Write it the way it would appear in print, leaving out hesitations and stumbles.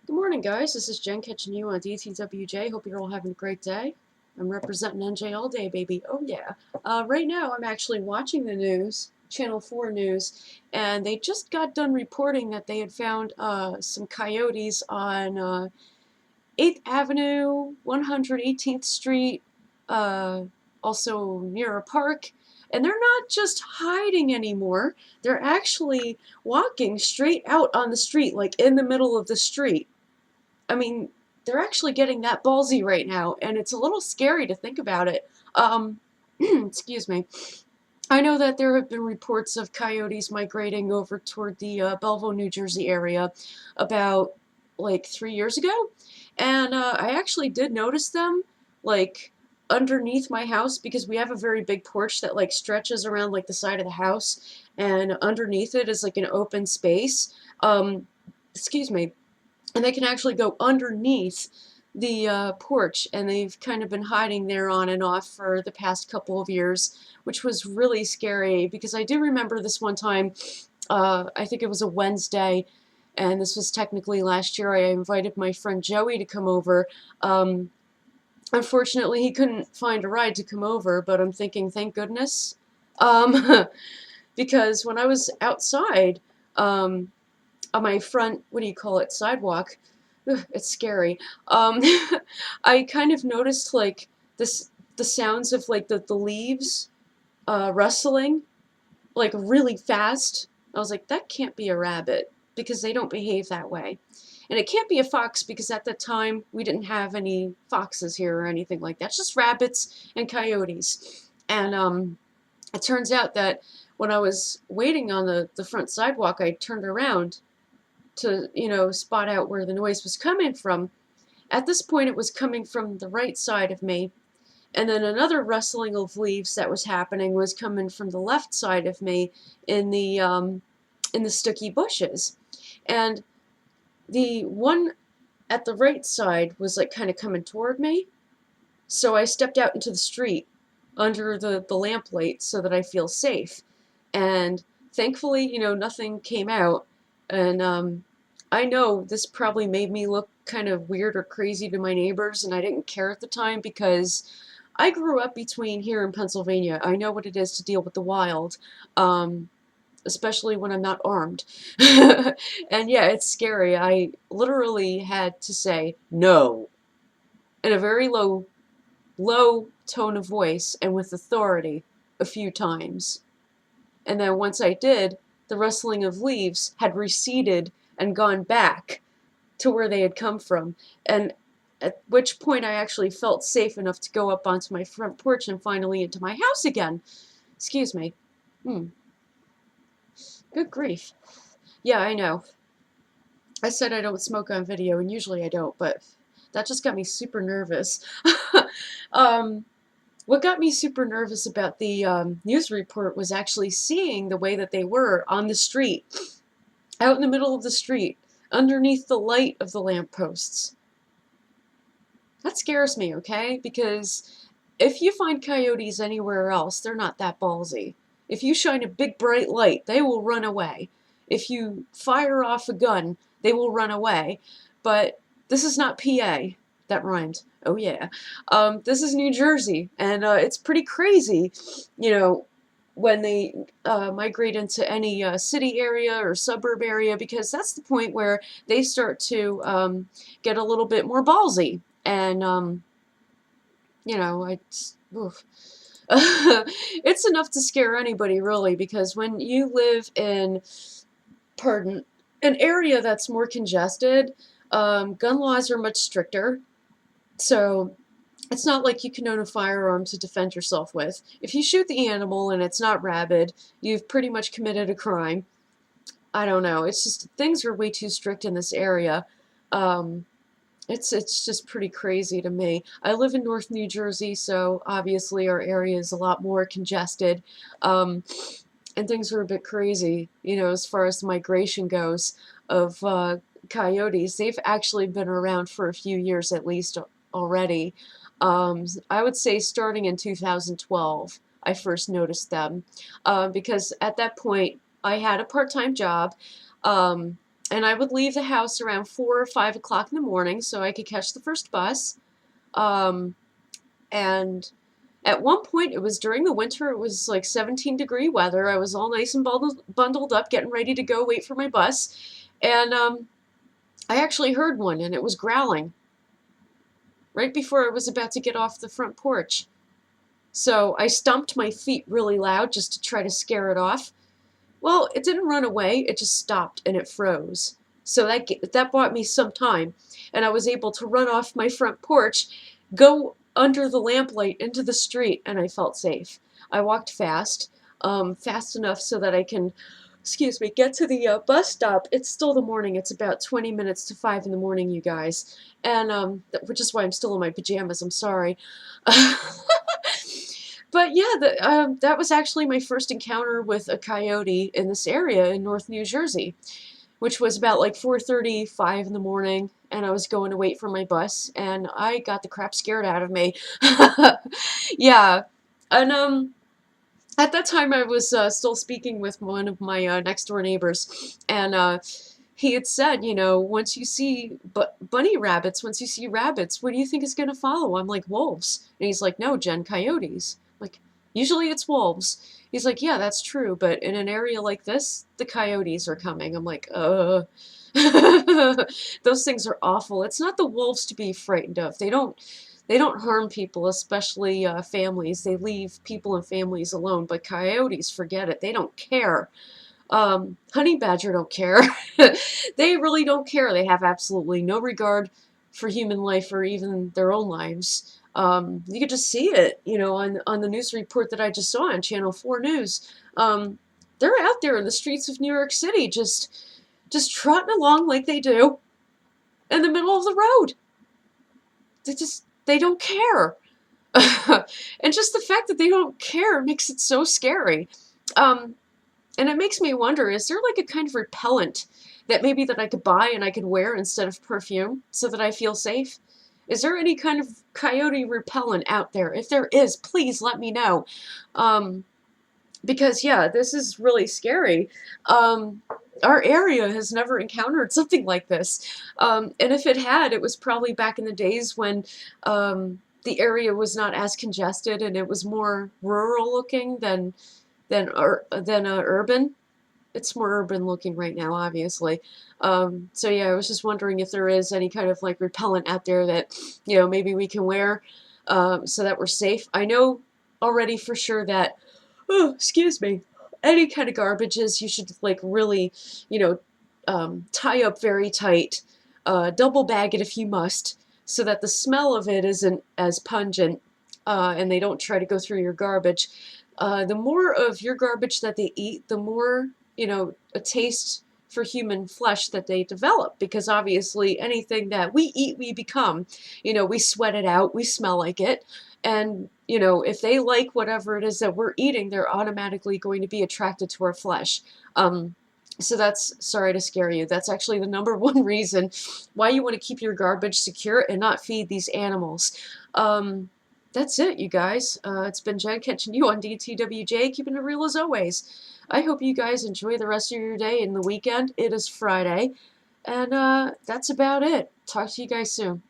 Good morning, guys. This is Jen catching you on DTWJ. Hope you're all having a great day. I'm representing NJ all day, baby. Oh, yeah. Right now, I'm actually watching the news, Channel 4 News, and they just got done reporting that they had found some coyotes on 8th Avenue, 118th Street, uh, also near a park. And they're not just hiding anymore, they're actually walking straight out on the street, like in the middle of the street. I mean, they're actually getting that ballsy right now, and it's a little scary to think about it. Excuse me. I know that there have been reports of coyotes migrating over toward the Belleville, New Jersey area about like 3 years ago, and I actually did notice them like underneath my house because we have a very big porch that like stretches around like the side of the house, and underneath it is like an open space. Excuse me, and they can actually go underneath the porch, and they've kind of been hiding there on and off for the past couple of years, which was really scary because I do remember this one time, I think it was a Wednesday, and this was technically last year. I invited my friend Joey to come over. Um, Unfortunately, he couldn't find a ride to come over, but I'm thinking, thank goodness. Because when I was outside, um, on my front, what do you call it, sidewalk. Ugh, it's scary. Um, I kind of noticed like this, the sounds of like the leaves rustling, like really fast. I was like, that can't be a rabbit because they don't behave that way. And it can't be a fox because at the time we didn't have any foxes here or anything like that. It's just rabbits and coyotes. And it turns out that when I was waiting on the front sidewalk, I turned around to, spot out where the noise was coming from. At this point, it was coming from the right side of me, and then another rustling of leaves that was happening was coming from the left side of me in the sticky bushes. And the one at the right side was like kind of coming toward me, so I stepped out into the street under the lamplight so that I feel safe. And thankfully, nothing came out. And I know this probably made me look kind of weird or crazy to my neighbors, and I didn't care at the time because I grew up between here and Pennsylvania. I know what it is to deal with the wild, um, especially when I'm not armed. And yeah, it's scary. I literally had to say no in a very low tone of voice and with authority a few times. And then once I did, the rustling of leaves had receded and gone back to where they had come from. And at which point I actually felt safe enough to go up onto my front porch and finally into my house again. Excuse me. Good grief. Yeah, I know. I said I don't smoke on video, and usually I don't, but that just got me super nervous. um, What got me super nervous about the news report was actually seeing the way that they were on the street, out in the middle of the street, underneath the light of the lampposts. That scares me, okay? Because if you find coyotes anywhere else, they're not that ballsy. If you shine a big bright light, they will run away. If you fire off a gun, they will run away. But this is not PA. That rhymed. Oh yeah. This is New Jersey, and it's pretty crazy, when they migrate into any city area or suburb area, because that's the point where they start to get a little bit more ballsy. And, oof. It's enough to scare anybody, really, because when you live in, pardon, an area that's more congested, gun laws are much stricter. So it's not like you can own a firearm to defend yourself with. If you shoot the animal and it's not rabid, you've pretty much committed a crime. I don't know. It's just things are way too strict in this area. Um, it's just pretty crazy to me. I live in North New Jersey, so obviously our area is a lot more congested, um, and things are a bit crazy, as far as the migration goes of coyotes. They've actually been around for a few years at least already. I would say starting in 2012, I first noticed them, because at that point I had a part-time job. Um, And I would leave the house around 4 or 5 o'clock in the morning so I could catch the first bus. Um, and at one point, it was during the winter, it was like 17-degree weather. I was all nice and bundled up, getting ready to go wait for my bus. And I actually heard one, and it was growling right before I was about to get off the front porch. So I stomped my feet really loud just to try to scare it off. Well, it didn't run away, it just stopped and it froze. So that bought me some time, and I was able to run off my front porch, go under the lamplight into the street, and I felt safe. I walked fast, fast enough so that I can, excuse me, get to the bus stop. It's still the morning. It's about 20 minutes to 5 in the morning, you guys. And which is why I'm still in my pajamas. I'm sorry. But yeah, that was actually my first encounter with a coyote in this area in North New Jersey, which was about like 4:35 in the morning, and I was going to wait for my bus, and I got the crap scared out of me. Yeah, and at that time I was still speaking with one of my next door neighbors, and he had said, you know, once you see bunny rabbits, once you see rabbits, what do you think is going to follow? I'm like, wolves. And he's like, no, Jen, coyotes. I'm like, usually it's wolves. He's like, yeah, that's true, but in an area like this, the coyotes are coming. I'm like, those things are awful. It's not the wolves to be frightened of. They don't harm people, especially families. They leave people and families alone. But coyotes, forget it. They don't care. Honey badger don't care. They really don't care. They have absolutely no regard for human life or even their own lives. You could just see it, you know, on the news report that I just saw on Channel 4 News. They're out there in the streets of New York City just trotting along like they do in the middle of the road. They don't care. And just the fact that they don't care makes it so scary. And it makes me wonder, is there like a kind of repellent that maybe that I could buy and I could wear instead of perfume so that I feel safe? Is there any kind of coyote repellent out there? If there is, please let me know. Because yeah, this is really scary. Our area has never encountered something like this. And if it had, it was probably back in the days when the area was not as congested and it was more rural looking than urban. It's more urban looking right now, obviously. So yeah, I was just wondering if there is any kind of like repellent out there that, you know, maybe we can wear so that we're safe. I know already for sure that, oh, excuse me, any kind of garbages you should like really, you know, tie up very tight, double bag it if you must, so that the smell of it isn't as pungent and they don't try to go through your garbage. The more of your garbage that they eat, the more, you know, a taste for human flesh that they develop, because obviously anything that we eat, we become. You know, we sweat it out, we smell like it, and, you know, if they like whatever it is that we're eating, they're automatically going to be attracted to our flesh. So that's, sorry to scare you, that's actually the #1 reason why you want to keep your garbage secure and not feed these animals. That's it, you guys. It's been Jen catching you on DTWJ, keeping it real as always. I hope you guys enjoy the rest of your day and the weekend. It is Friday. And that's about it. Talk to you guys soon.